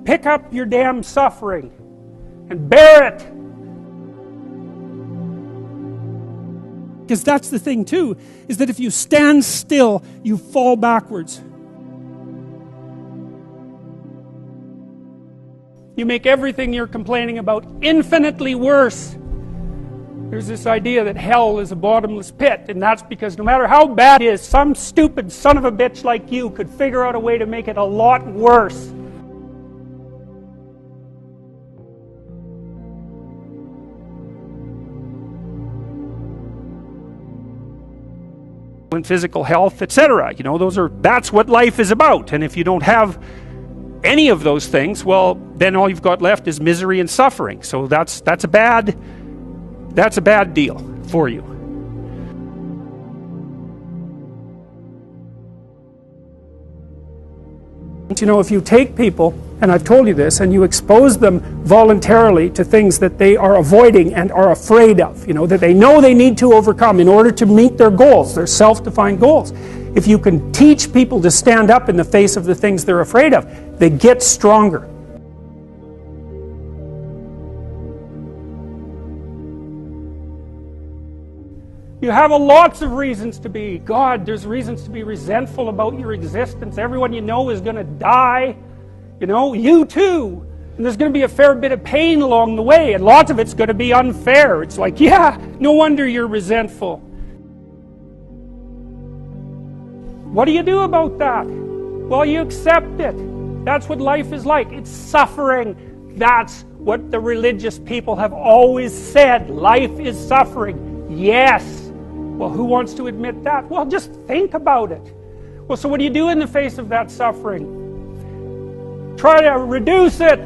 pick up your damn suffering and bear it. Because that's the thing too, is that if you stand still, you fall backwards. You make everything you're complaining about infinitely worse. There's this idea that hell is a bottomless pit, and that's because no matter how bad it is, some stupid son of a bitch like you could figure out a way to make it a lot worse. And physical health, etc. That's what life is about. And if you don't have any of those things, well, then all you've got left is misery and suffering. So that's a bad deal for you. If you take people, and I've told you this, and you expose them voluntarily to things that they are avoiding and are afraid of, that they know they need to overcome in order to meet their goals, their self-defined goals. If you can teach people to stand up in the face of the things they're afraid of, they get stronger. You have lots of reasons to be. God, there's reasons to be resentful about your existence. Everyone you know is going to die. You too. And there's going to be a fair bit of pain along the way. And lots of it's going to be unfair. It's like, yeah, no wonder you're resentful. What do you do about that? Well, you accept it. That's what life is like. It's suffering. That's what the religious people have always said. Life is suffering. Yes. Well, who wants to admit that? Well, just think about it. Well, so what do you do in the face of that suffering? Try to reduce it.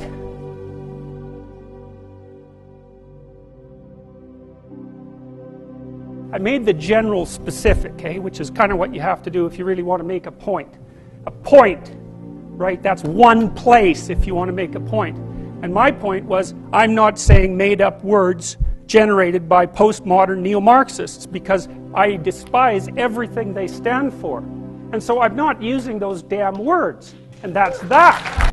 I made the general specific, which is kind of what you have to do if you really want to make a point. A point, right? That's one place if you want to make a point. And my point was, I'm not saying made-up words generated by postmodern neo-Marxists, because I despise everything they stand for. And so I'm not using those damn words. And that's that.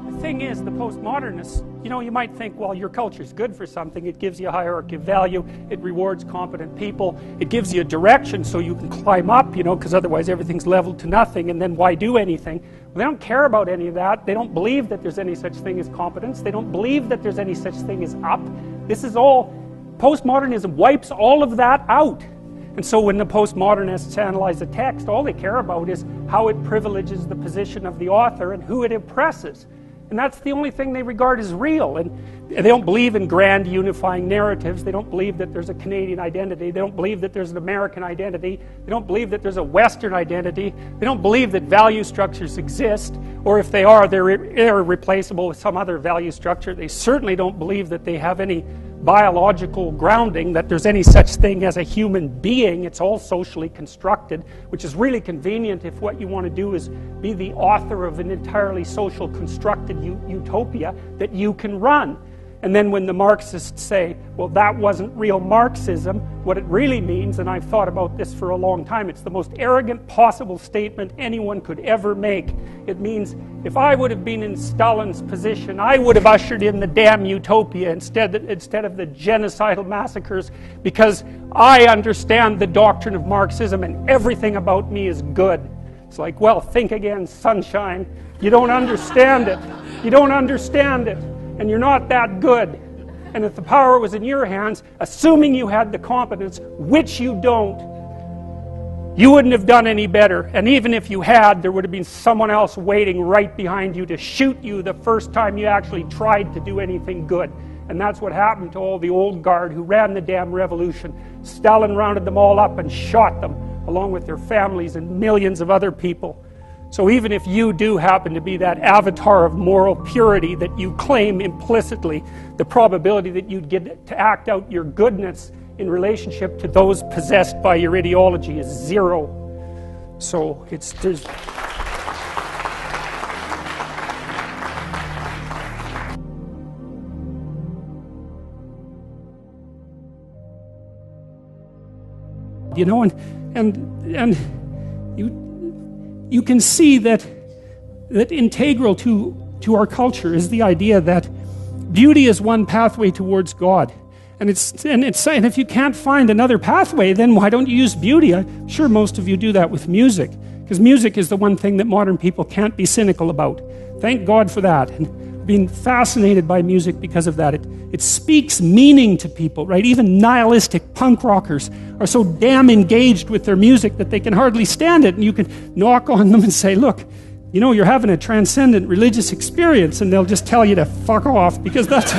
The thing is, the postmodernists, you might think, well, your culture is good for something. It gives you a hierarchy of value. It rewards competent people. It gives you a direction so you can climb up, because otherwise everything's leveled to nothing, and then why do anything? Well, they don't care about any of that. They don't believe that there's any such thing as competence. They don't believe that there's any such thing as up. This is all, postmodernism wipes all of that out. And so when the postmodernists analyze a text, all they care about is how it privileges the position of the author and who it oppresses. And that's the only thing they regard as real. And they don't believe in grand unifying narratives. They don't believe that there's a Canadian identity. They don't believe that there's an American identity. They don't believe that there's a Western identity. They don't believe that value structures exist, or if they are, they're irreplaceable with some other value structure. They certainly don't believe that they have any biological grounding, that there's any such thing as a human being. It's all socially constructed, which is really convenient if what you want to do is be the author of an entirely social constructed utopia that you can run. And then when the Marxists say, well, that wasn't real Marxism, what it really means, and I've thought about this for a long time, it's the most arrogant possible statement anyone could ever make. It means, if I would have been in Stalin's position, I would have ushered in the damn utopia instead of the genocidal massacres, because I understand the doctrine of Marxism and everything about me is good. It's like, well, think again, sunshine. You don't understand it. You don't understand it. And you're not that good. And if the power was in your hands, assuming you had the competence, which you don't, you wouldn't have done any better. And even if you had, there would have been someone else waiting right behind you to shoot you the first time you actually tried to do anything good. And that's what happened to all the old guard who ran the damn revolution. Stalin rounded them all up and shot them, along with their families and millions of other people. So even if you do happen to be that avatar of moral purity that you claim implicitly, the probability that you'd get to act out your goodness in relationship to those possessed by your ideology is zero. So there's... good, you know, and you can see that integral to our culture is the idea that beauty is one pathway towards God. And if you can't find another pathway, then why don't you use beauty? I'm sure most of you do that with music, because music is the one thing that modern people can't be cynical about. Thank God for that. And being fascinated by music because of that. It speaks meaning to people, right? Even nihilistic punk rockers are so damn engaged with their music that they can hardly stand it. And you can knock on them and say, look, you know, you're having a transcendent religious experience, and they'll just tell you to fuck off, because that's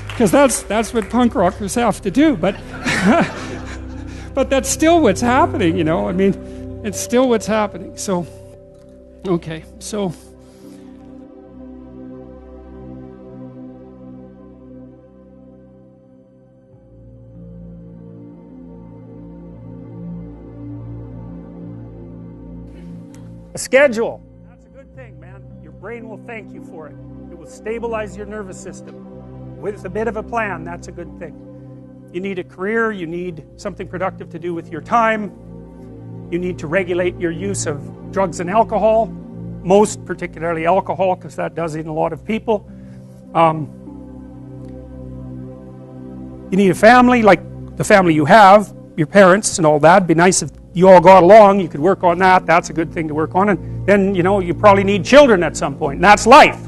because that's what punk rockers have to do, but but that's still what's happening, you know. I mean, it's still what's happening. So, okay, so a schedule. That's a good thing, man. Your brain will thank you for it. It will stabilize your nervous system. With a bit of a plan, that's a good thing. You need a career, you need something productive to do with your time, you need to regulate your use of drugs and alcohol, most particularly alcohol, because that does it in a lot of people. You need a family, like the family you have, your parents and all that. It'd be nice if you all got along, you could work on that, that's a good thing to work on. And then, you know, you probably need children at some point, and that's life.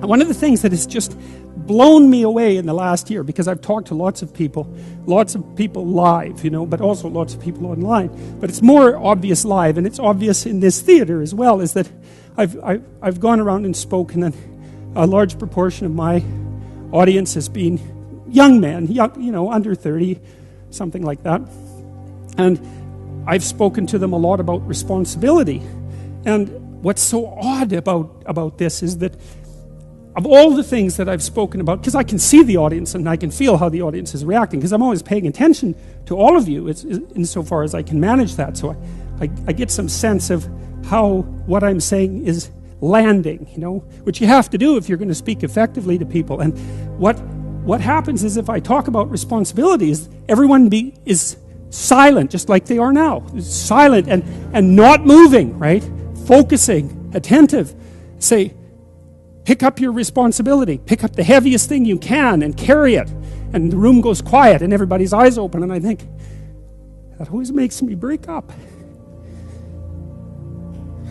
One of the things that has just blown me away in the last year, because I've talked to lots of people live, you know, but also lots of people online, but it's more obvious live, and it's obvious in this theater as well, is that I've gone around and spoken, and a large proportion of my audience has been young men, you know, under 30, something like that, and I've spoken to them a lot about responsibility. And what's so odd about this is that of all the things that I've spoken about, because I can see the audience and I can feel how the audience is reacting, because I'm always paying attention to all of you insofar as I can manage that. So I get some sense of how what I'm saying is landing, you know, which you have to do if you're going to speak effectively to people. And what happens is, if I talk about responsibilities, everyone is silent, just like they are now. Silent and not moving, right? Focusing, attentive. Say, pick up your responsibility. Pick up the heaviest thing you can and carry it. And the room goes quiet and everybody's eyes open. And I think, that always makes me break up.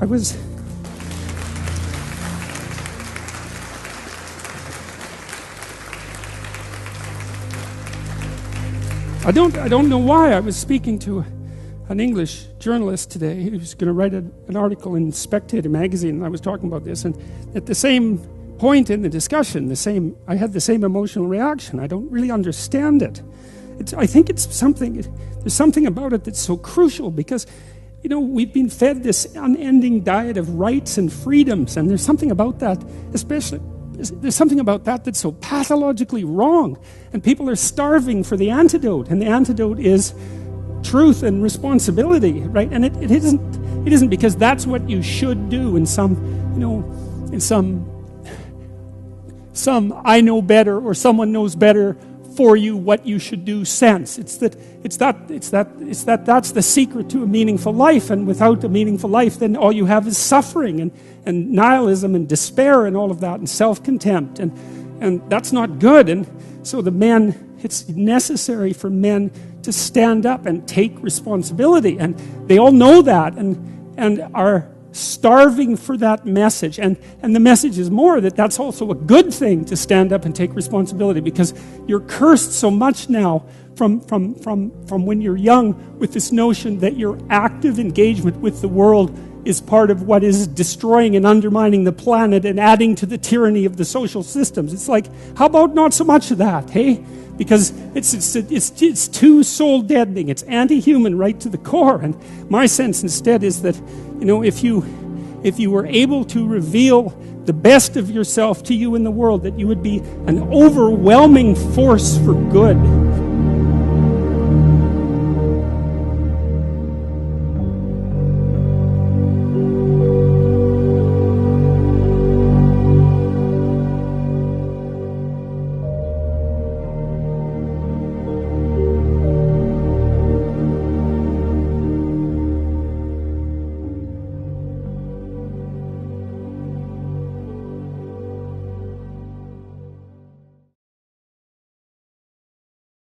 I don't know why. I was speaking to an English journalist today. He was going to write an article in Spectator magazine, and I was talking about this. And at the same point in the discussion, I had the same emotional reaction. I don't really understand it. I think it's something. There's something about it that's so crucial, because, you know, we've been fed this unending diet of rights and freedoms, and there's something about that, there's something about that that's so pathologically wrong, and people are starving for the antidote, and the antidote is truth and responsibility, right? And it isn't because that's what you should do in some I know better, or someone knows better for you what you should do sense. It's that that's the secret to a meaningful life, and without a meaningful life, then all you have is suffering and nihilism and despair and all of that, and self-contempt, and that's not good. And so it's necessary for men to stand up and take responsibility, and they all know that and are starving for that message. And the message is more that that's also a good thing, to stand up and take responsibility, because you're cursed so much now from when you're young with this notion that your active engagement with the world is part of what is destroying and undermining the planet and adding to the tyranny of the social systems. It's like, how about not so much of that, hey? Because it's too soul deadening. It's anti-human right to the core. And my sense instead is that, you know, if you were able to reveal the best of yourself to you in the world, that you would be an overwhelming force for good.